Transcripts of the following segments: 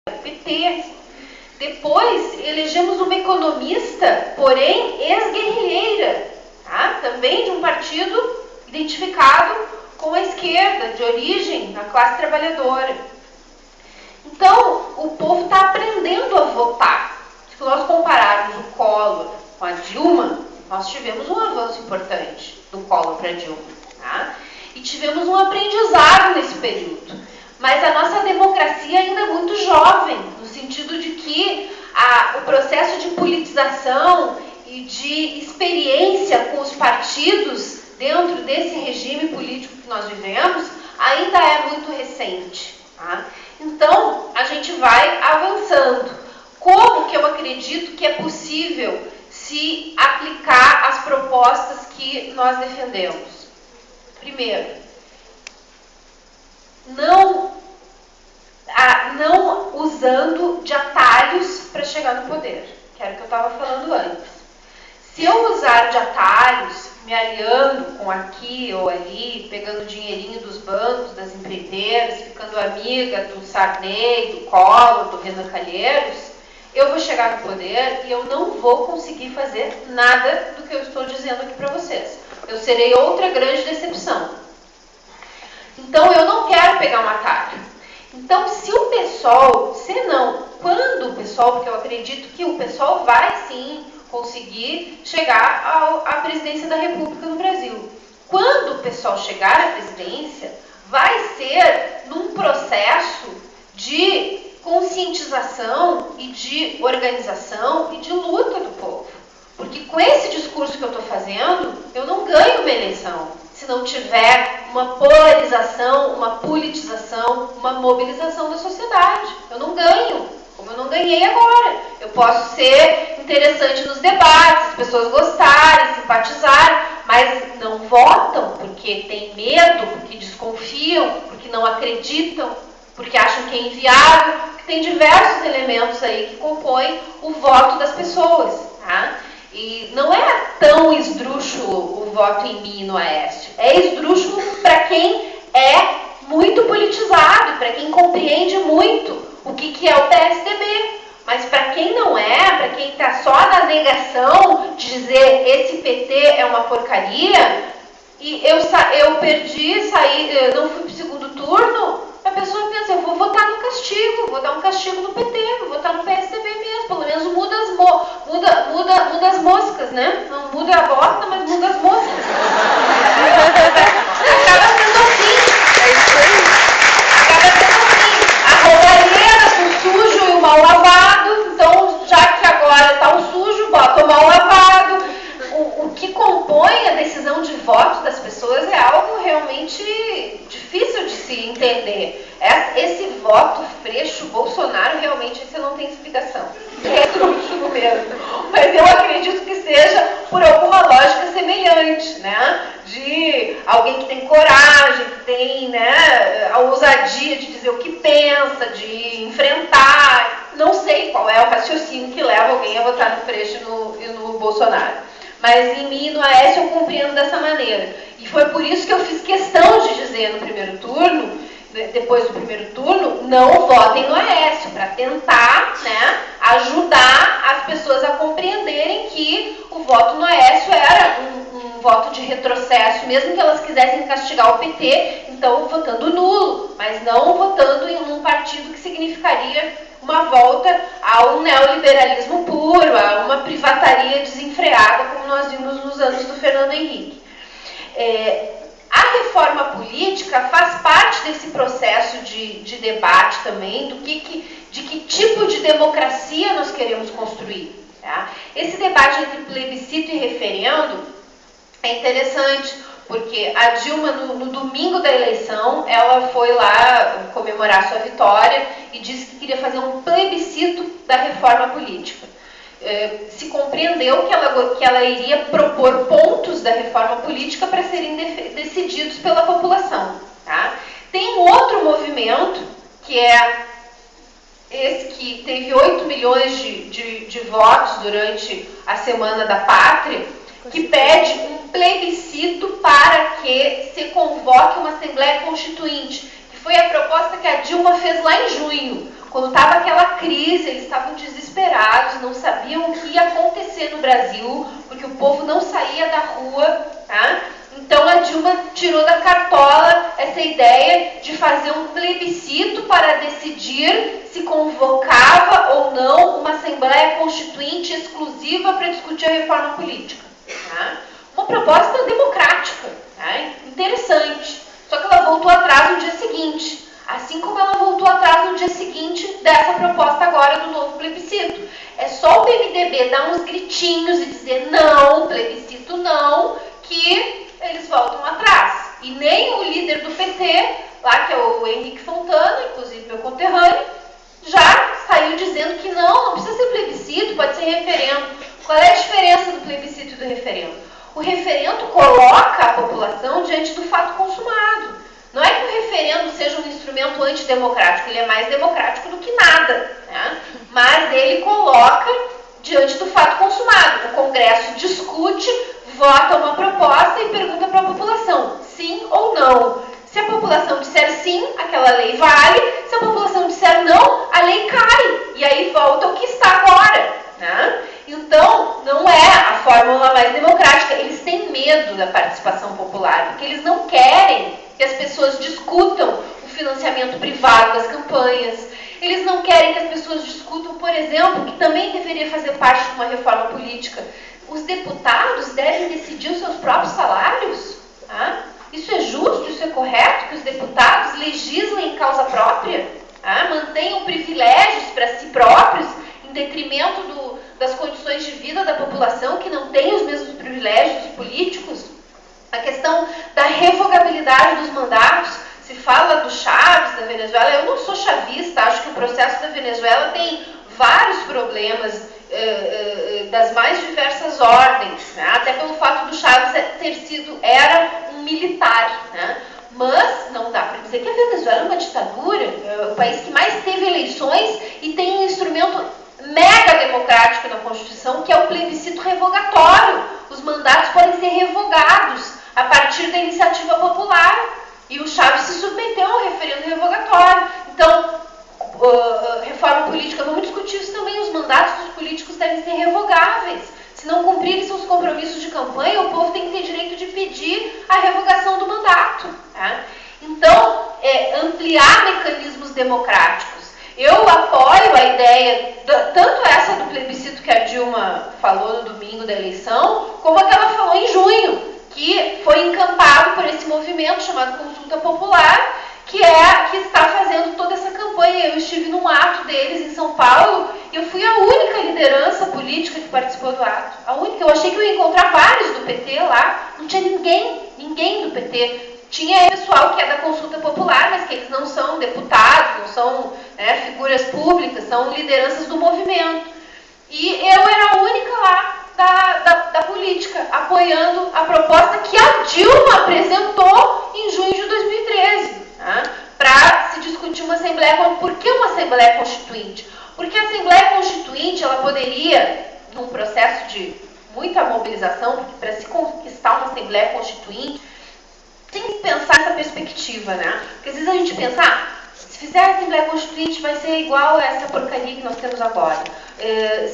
PT. Depois, elegemos uma economista, porém ex-guerrilheira, tá? Também de um partido identificado com a esquerda, de origem na classe trabalhadora. Então, o povo está aprendendo a votar. Se nós compararmos o Collor com a Dilma, nós tivemos um avanço importante do Collor para a Dilma, tá? E tivemos um aprendizado nesse período. Mas a nossa democracia ainda é muito jovem, no sentido de que o processo de politização e de experiência com os partidos dentro desse regime político que nós vivemos ainda é muito recente. Tá? Então, a gente vai avançando. Como que eu acredito que é possível se aplicar as propostas que nós defendemos? Primeiro, não usando de atalhos para chegar no poder, que era o que eu estava falando antes. Se eu usar de atalhos, me aliando com aqui ou ali, pegando dinheirinho dos bancos, das empreiteiras, ficando amiga do Sarney, do Collor, do Renan Calheiros, eu vou chegar no poder e eu não vou conseguir fazer nada do que eu estou dizendo aqui para vocês. Eu serei outra grande decepção. Então, eu não quero pegar um atalho. Então, se o PSOL, quando o PSOL, porque eu acredito que o PSOL vai sim conseguir chegar à presidência da República no Brasil. Quando o PSOL chegar à presidência, vai ser num processo de conscientização e de organização e de luta do povo. Porque com esse discurso que eu estou fazendo, eu não ganho uma eleição se não tiver uma polarização, uma politização, uma mobilização da sociedade. Eu não ganho, como eu não ganhei agora. Eu posso ser interessante nos debates, as pessoas gostarem, simpatizarem, mas não votam porque têm medo, porque desconfiam, porque não acreditam, porque acham que é inviável, porque tem diversos elementos aí que compõem o voto das pessoas, tá? E não é tão esdrúxulo o voto em mim no Aécio. É esdrúxulo para quem é muito politizado, para quem compreende muito o que é o PSDB. Mas para quem não é, para quem está só na negação de dizer esse PT é uma porcaria, e eu perdi, saí, não fui para o segundo turno, a pessoa pensa, eu vou votar no castigo, vou dar um castigo no PT, vou votar no PSDB mesmo, pelo menos muda as moscas, né? Não muda a bota, mas muda as moscas. Acaba sendo assim. É isso aí. Acaba sendo assim. A roubalheira com o sujo e o mal lavado, então já que agora está o sujo, bota o mal lavado. O que compõe a decisão de voto das pessoas é algo realmente difícil de se entender. Esse voto freixo, Bolsonaro, realmente esse não tem explicação. É trúxulo mesmo. Mas eu acredito que seja por alguma lógica semelhante, né? De alguém que tem coragem, que tem, né, a ousadia de dizer o que pensa, de enfrentar. Não sei qual é o raciocínio que leva alguém a votar no Freixo e no Bolsonaro. Mas em mim, no Aécio, eu compreendo dessa maneira. E foi por isso que eu fiz questão de dizer no primeiro turno, depois do primeiro turno, não votem no Aécio, para tentar, né, ajudar as pessoas a compreenderem que o voto no Aécio era um voto de retrocesso, mesmo que elas quisessem castigar o PT, então votando nulo, mas não votando em um partido que significaria uma volta a um neoliberalismo puro, a uma privataria desenfreada, como nós vimos nos anos do Fernando Henrique. A reforma política faz parte desse processo de debate também, de que tipo de democracia nós queremos construir. Tá? Esse debate entre plebiscito e referendo é interessante, porque a Dilma, no domingo da eleição, ela foi lá comemorar sua vitória e disse que queria fazer um plebiscito da reforma política. Se compreendeu que ela iria propor pontos da reforma política para serem decididos pela população. Tá? Tem um outro movimento, que é esse que teve 8 milhões de votos durante a Semana da Pátria, que pede um plebiscito para que se convoque uma Assembleia Constituinte, que foi a proposta que a Dilma fez lá em junho, quando estava aquela crise, eles estavam desesperados, não sabiam o que ia acontecer no Brasil, porque o povo não saía da rua, tá? Então a Dilma tirou da cartola essa ideia de fazer um plebiscito para decidir se convocava ou não uma Assembleia Constituinte exclusiva para discutir a reforma política. Tá? Uma proposta democrática, tá? Interessante. Só que ela voltou atrás no dia seguinte. Assim como ela voltou atrás no dia seguinte dessa proposta agora do novo plebiscito. É só o PMDB dar uns gritinhos e dizer não, plebiscito não, que eles voltam atrás. E nem o líder do PT, lá que é o Henrique Fontana, inclusive meu conterrâneo, já saiu dizendo que não precisa ser plebiscito, pode ser referendo. Qual é a diferença do plebiscito e do referendo? O referendo coloca a população diante do fato consumado. Não é que o referendo seja um instrumento antidemocrático, ele é mais democrático do que nada, né? Mas ele coloca diante do fato consumado. O Congresso discute, vota uma proposta e pergunta para a população, sim ou não. Se a população disser sim, aquela lei vale. Se a população disser não, a lei cai. E aí volta ao que está agora, né? Então, não é a fórmula mais democrática. Eles têm medo da participação popular, porque eles não querem que as pessoas discutam o financiamento privado das campanhas. Eles não querem que as pessoas discutam, por exemplo, que também deveria fazer parte de uma reforma política. Os deputados devem decidir os seus próprios salários? Tá? Isso é justo? Isso é correto? Que os deputados legislem em causa própria? Tá? Mantenham privilégios para si próprios, em detrimento das condições de vida da população que não tem os mesmos privilégios dos políticos? A questão da revogabilidade dos mandatos, se fala do Chaves, da Venezuela. Eu não sou chavista, acho que o processo da Venezuela tem vários problemas das mais diversas ordens, né? Até pelo fato do Chaves era um militar, né? Mas não dá para dizer que a Venezuela é uma ditadura, é o país que mais teve eleições e tem um instrumento mega democrático na Constituição, que é o plebiscito revogatório. Os mandatos podem ser revogados a partir da iniciativa popular. E o Chaves se submeteu ao referendo revogatório. Então, reforma política, vamos discutir isso também. Os mandatos dos políticos devem ser revogáveis. Se não cumprirem seus compromissos de campanha, o povo tem que ter direito de pedir a revogação do mandato. Tá? Então, ampliar mecanismos democráticos. Eu apoio a ideia, tanto essa do plebiscito que a Dilma falou no domingo da eleição, como a que ela falou em junho, que foi encampado por esse movimento chamado Consulta Popular, que está fazendo toda essa campanha. Eu estive num ato deles em São Paulo e eu fui a única liderança política que participou do ato. A única. Eu achei que eu ia encontrar vários do PT lá, não tinha ninguém do PT. Tinha pessoal que é da Consulta Popular, mas que eles não são deputados, não são figuras públicas, são lideranças do movimento. E eu era a única lá da política, apoiando a proposta que a Dilma apresentou em junho de 2013, né, para se discutir uma Assembleia. Por que uma Assembleia Constituinte? Porque a Assembleia Constituinte ela poderia, num processo de muita mobilização, porque para se conquistar uma Assembleia Constituinte, tem que pensar nessa perspectiva, né? Porque às vezes a gente pensa, se fizer a Assembleia Constituinte vai ser igual a essa porcaria que nós temos agora.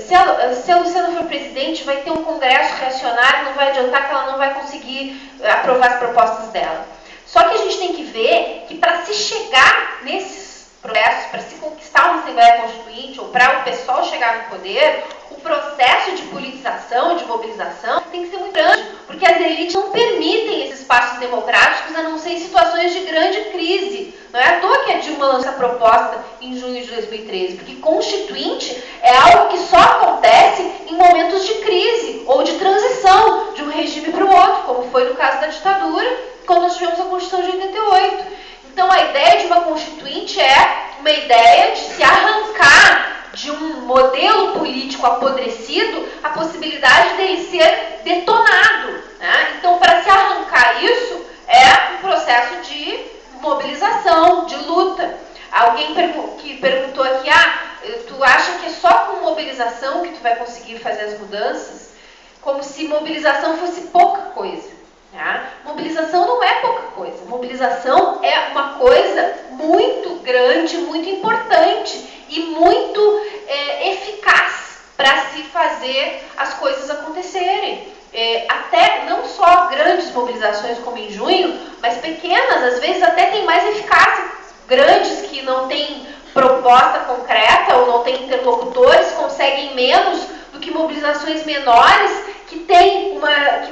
Se a Luciana for presidente, vai ter um congresso reacionário, não vai adiantar que ela não vai conseguir aprovar as propostas dela. Só que a gente tem que ver que para se chegar nesses processos, para se conquistar uma Assembleia Constituinte, ou para o pessoal chegar no poder, o processo de politização, de mobilização, tem que ser muito grande, porque as elites não permitem esses espaços democráticos, a não ser em situações de grande crise. Não é à toa que a Dilma lança a proposta em junho de 2013, porque constituinte é algo que só acontece em momentos de crise ou de transição de um regime para o outro, como foi no caso da ditadura, quando nós tivemos a Constituição de 88. Então a ideia de uma constituinte é uma ideia de se arrancar de um modelo político apodrecido a possibilidade dele ser detonado. Né? Então, para se arrancar isso, é um processo de mobilização, de luta. Alguém que perguntou aqui, tu acha que é só com mobilização que tu vai conseguir fazer as mudanças? Como se mobilização fosse pouca coisa. Tá? Mobilização não é pouca coisa. Mobilização é uma coisa muito grande, muito importante e muito mobilizações como em junho, mas pequenas, às vezes até tem mais eficácia, grandes que não têm proposta concreta ou não têm interlocutores, conseguem menos do que mobilizações menores que têm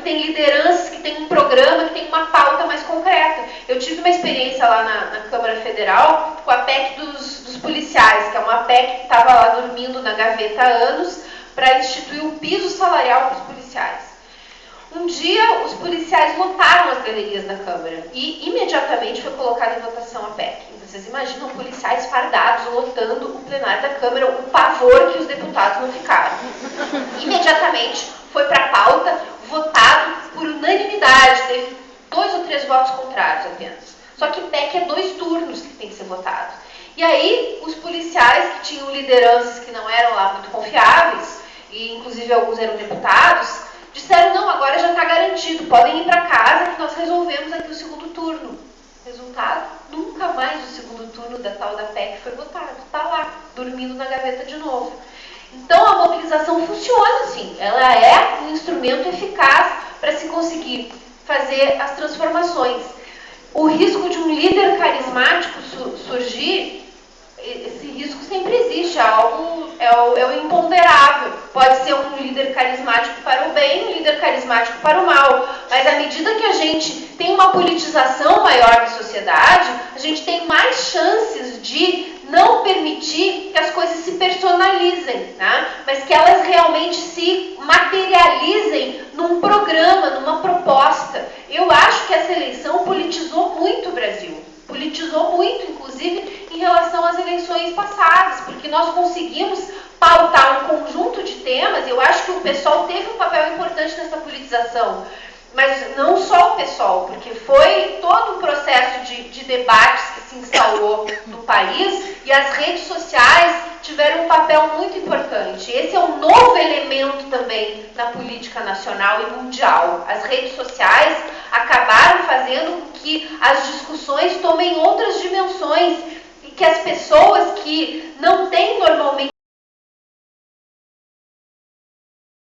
lideranças, que têm um programa, que têm uma pauta mais concreta. Eu tive uma experiência lá na Câmara Federal com a PEC dos policiais, que é uma PEC que estava lá dormindo na gaveta há anos, para instituir um piso salarial para os policiais. Um dia, os policiais lotaram as galerias da Câmara e imediatamente foi colocada em votação a PEC. Vocês imaginam policiais fardados lotando o plenário da Câmara, o pavor que os deputados não ficaram. Imediatamente foi para a pauta, votado por unanimidade, teve 2 ou 3 votos contrários apenas. Só que PEC é 2 turnos que tem que ser votado. E aí, os policiais que tinham lideranças que não eram lá muito confiáveis, e inclusive alguns eram deputados, disseram, não, agora já está garantido, podem ir para casa que nós resolvemos aqui o segundo turno. Resultado, nunca mais o segundo turno da tal da PEC foi votado. Está lá, dormindo na gaveta de novo. Então a mobilização funciona assim, ela é um instrumento eficaz para se conseguir fazer as transformações. O risco de um líder carismático surgir, esse risco sempre existe, é o imponderável. Pode ser um líder carismático para o bem, um líder carismático para o mal. Mas à medida que a gente tem uma politização maior da sociedade, a gente tem mais chances de não permitir que as coisas se personalizem, né? Mas que elas realmente se materializem num programa, numa proposta. Eu acho que essa eleição politizou muito o Brasil. Politizou muito, inclusive, em relação às eleições passadas, porque nós conseguimos pautar um conjunto de temas. Eu acho que o PSOL teve um papel importante nessa politização, mas não só o PSOL, porque foi todo um processo de debates que se instalou no país e as redes sociais tiveram um papel muito importante. Esse é um novo elemento também na política nacional e mundial. As redes sociais acabaram fazendo com que as discussões tomem outras dimensões e que as pessoas que não têm normalmente